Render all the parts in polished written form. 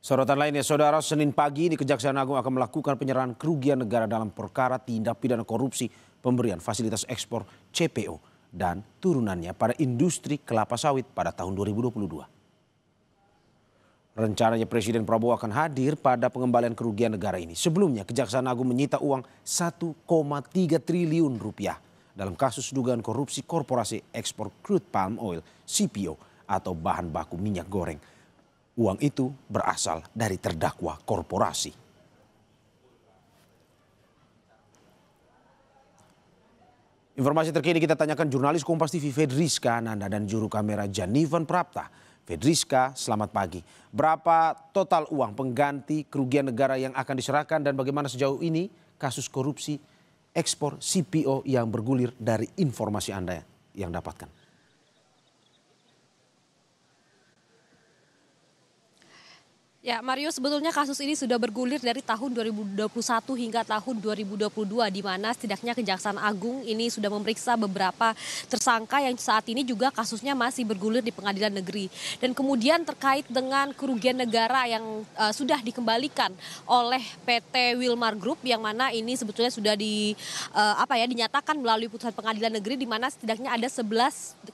Sorotan lainnya, Saudara, Senin pagi ini Kejaksaan Agung akan melakukan penyerahan kerugian negara dalam perkara tindak pidana korupsi pemberian fasilitas ekspor CPO dan turunannya pada industri kelapa sawit pada tahun 2022. Rencananya Presiden Prabowo akan hadir pada pengembalian kerugian negara ini. Sebelumnya Kejaksaan Agung menyita uang 1,3 triliun rupiah dalam kasus dugaan korupsi korporasi ekspor crude palm oil CPO atau bahan baku minyak goreng. Uang itu berasal dari terdakwa korporasi. Informasi terkini kita tanyakan jurnalis Kompas TV Fedriska Ananda dan juru kamera Janivan Prapta. Fedriska, selamat pagi. Berapa total uang pengganti kerugian negara yang akan diserahkan dan bagaimana sejauh ini kasus korupsi ekspor CPO yang bergulir dari informasi Anda yang dapatkan? Ya, Mario, sebetulnya kasus ini sudah bergulir dari tahun 2021 hingga tahun 2022, di mana setidaknya Kejaksaan Agung ini sudah memeriksa beberapa tersangka yang saat ini juga kasusnya masih bergulir di pengadilan negeri. Dan kemudian terkait dengan kerugian negara yang sudah dikembalikan oleh PT Wilmar Group, yang mana ini sebetulnya sudah dinyatakan melalui putusan pengadilan negeri, di mana setidaknya ada 11,8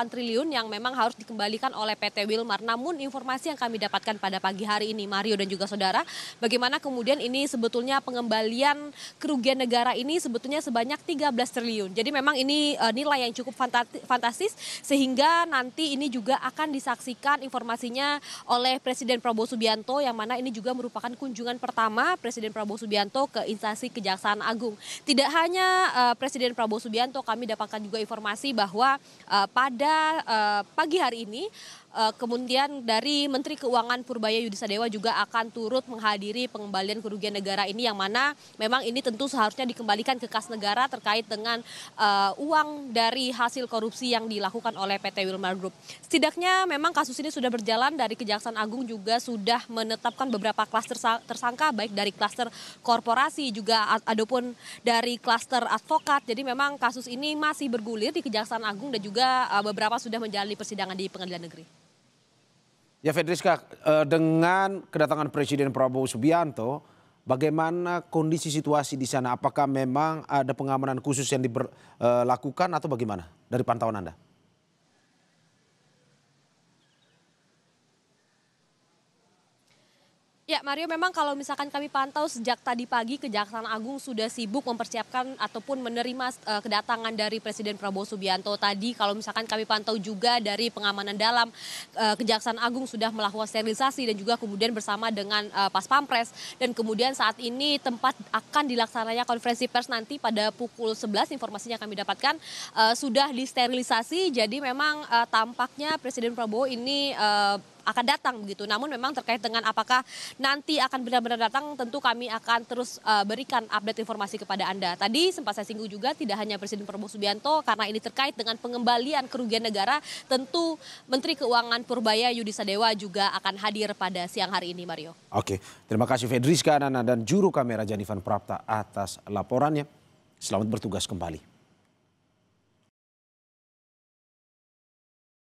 triliun yang memang harus dikembalikan oleh PT Wilmar. Namun informasi yang kami dapatkan pada pagi hari ini, Mario dan juga saudara, bagaimana kemudian ini sebetulnya pengembalian kerugian negara ini sebetulnya sebanyak 13 triliun. Jadi memang ini nilai yang cukup fantastis, sehingga nanti ini juga akan disaksikan informasinya oleh Presiden Prabowo Subianto, yang mana ini juga merupakan kunjungan pertama Presiden Prabowo Subianto ke instansi Kejaksaan Agung. Tidak hanya Presiden Prabowo Subianto, kami dapatkan juga informasi bahwa pada pagi hari ini kemudian dari Menteri Keuangan Purbaya Yudisadewa juga akan turut menghadiri pengembalian kerugian negara ini, yang mana memang ini tentu seharusnya dikembalikan ke kas negara terkait dengan uang dari hasil korupsi yang dilakukan oleh PT Wilmar Group. Setidaknya memang kasus ini sudah berjalan, dari Kejaksaan Agung juga sudah menetapkan beberapa klaster tersangka, baik dari klaster korporasi juga adapun dari klaster advokat. Jadi memang kasus ini masih bergulir di Kejaksaan Agung dan juga beberapa sudah menjalani persidangan di pengadilan negeri. Ya, Fedriska, dengan kedatangan Presiden Prabowo Subianto, bagaimana kondisi situasi di sana? Apakah memang ada pengamanan khusus yang dilakukan atau bagaimana dari pantauan Anda? Ya, Mario, memang kalau misalkan kami pantau sejak tadi pagi, Kejaksaan Agung sudah sibuk mempersiapkan ataupun menerima kedatangan dari Presiden Prabowo Subianto. Tadi kalau misalkan kami pantau juga dari pengamanan dalam, Kejaksaan Agung sudah melakukan sterilisasi dan juga kemudian bersama dengan Pas Pampres. Dan kemudian saat ini tempat akan dilaksananya konferensi pers nanti pada pukul 11, informasinya kami dapatkan sudah disterilisasi. Jadi memang tampaknya Presiden Prabowo ini akan datang begitu. Namun memang terkait dengan apakah nanti akan benar-benar datang, tentu kami akan terus berikan update informasi kepada Anda. Tadi sempat saya singgung juga, tidak hanya Presiden Prabowo Subianto, karena ini terkait dengan pengembalian kerugian negara, tentu Menteri Keuangan Purbaya Yudisadewa juga akan hadir pada siang hari ini, Mario. Oke, terima kasih Fedriska Ananda dan juru kamera Janivan Prapta atas laporannya. Selamat bertugas kembali.